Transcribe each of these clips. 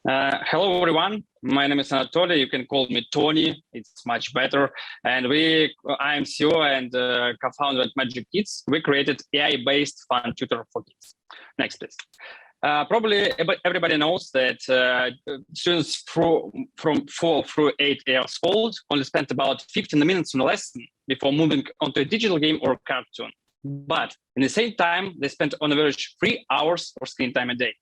Hello, everyone. My name is Anatoly. You can call me Tony. It's much better. And I am CEO and co-founder at Magic Kids. We created AI-based fun tutor for kids. Next, please. Probably everybody knows that students from 4 through 8 years old only spend about 15 minutes on a lesson before moving onto a digital game or cartoon. But in the same time, they spend on average 3 hours of screen time a day.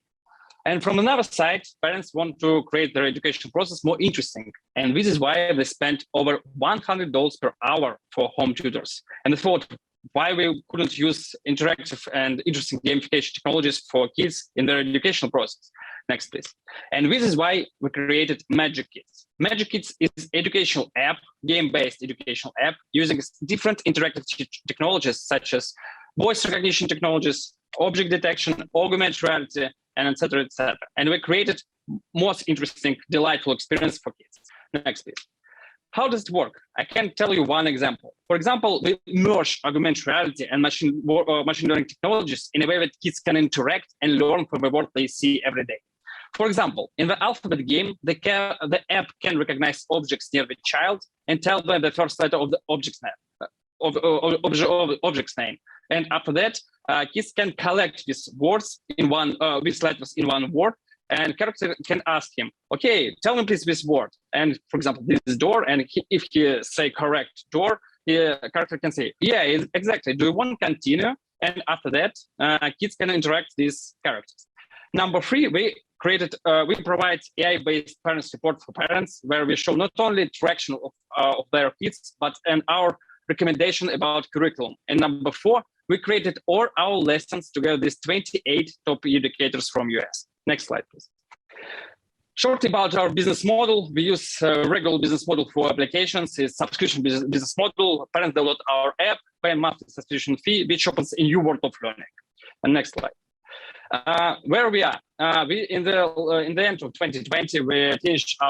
And from another side, parents want to create their education process more interesting. And this is why they spend over $100 per hour for home tutors. And they thought, why we couldn't use interactive and interesting gamification technologies for kids in their educational process. Next, please. And this is why we created Magic Kids. Magic Kids is educational app, game-based educational app using different interactive technologies such as voice recognition technologies, object detection, augmented reality, and et cetera, et cetera. And we created most interesting, delightful experience for kids. Next, please. How does it work? I can tell you one example. For example, we merge augmented reality and machine learning technologies in a way that kids can interact and learn from the world they see every day. For example, in the alphabet game, the app can recognize objects near the child and tell them the first letter of the object's name. And after that, kids can collect these words these letters in one word, and character can ask him, okay, tell me please this word. And for example, this is door, and if he say correct door, the character can say, yeah, exactly. Do you want to continue? And after that, kids can interact with these characters. Number 3, we provide AI-based parent support for parents, where we show not only interaction of their kids, but our recommendation about curriculum. And number 4, we created all our lessons together with 28 top educators from US. Next slide, please. Shortly about our business model, we use a regular business model for applications. It's subscription business model. Parents download our app, pay a monthly subscription fee, which opens a new world of learning. And next slide. Where we are, in the end of 2020, we finished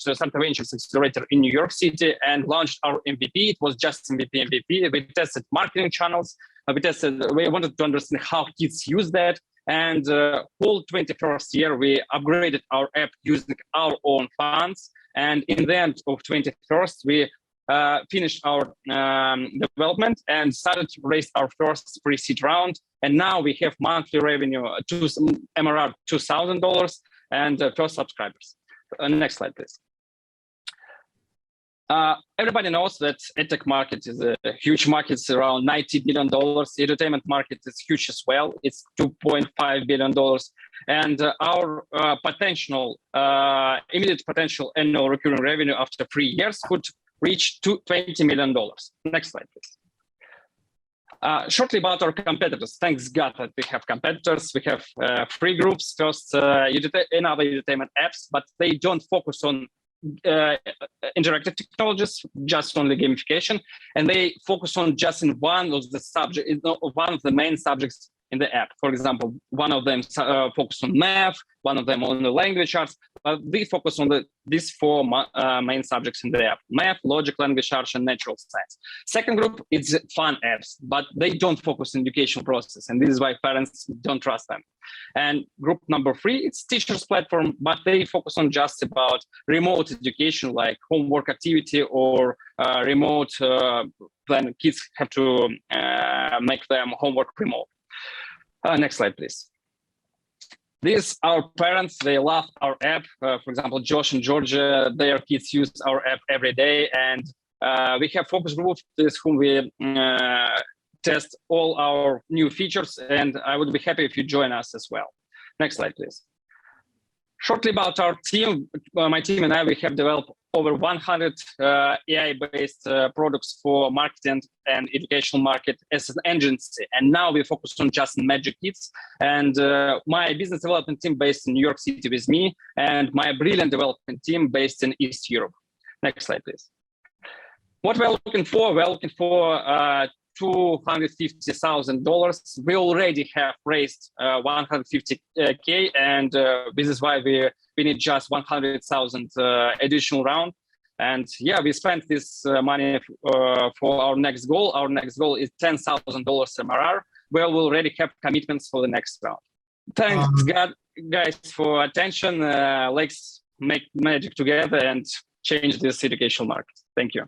Santa Ventures Accelerator in New York City and launched our MVP. It was just MVP. We tested marketing channels. We wanted to understand how kids use that. And whole 21st year, we upgraded our app using our own funds. And in the end of 21st, we finished our development and started to raise our first pre-seed round. And now we have monthly revenue, MRR $2,000 and first subscribers. Next slide, please. Everybody knows that edtech market is a huge market. It's around $90 billion. Entertainment market is huge as well. It's $2.5 billion. And our immediate potential annual recurring revenue after 3 years could reach to $20 million. Next slide, please. Shortly about our competitors. Thanks God that we have competitors. We have 3 groups. First, another entertainment apps, but they don't focus on interactive technologies, just only gamification, and they focus on just in one of the main subjects in the app. For example, one of them focus on math, one of them on the language arts. We focus on these 4 main subjects in the app: math, logic, language arts, and natural science. Second group is fun apps, but they don't focus on educational process, and this is why parents don't trust them. And group number 3, it's teachers platform, but they focus on just about remote education, like homework activity or remote when kids have to make them homework remote. Next slide, please. These our parents, they love our app. For example, Josh and Georgia, their kids use our app every day. And we have focus groups with whom we test all our new features. And I would be happy if you join us as well. Next slide, please. Shortly about our team, my team and I, we have developed over 100 AI-based products for marketing and educational market as an agency. And now we focus on just Magic Kids. And my business development team based in New York City with me, and my brilliant development team based in East Europe. Next slide, please. What we're looking for? We're looking for $250,000. We already have raised 150K, and this is why we need just 100,000 additional round. And yeah, we spent this money for our next goal. Our next goal is $10,000 MRR, where we already have commitments for the next round. Thanks God. guys for attention. Let's make magic together and change this educational market. Thank you.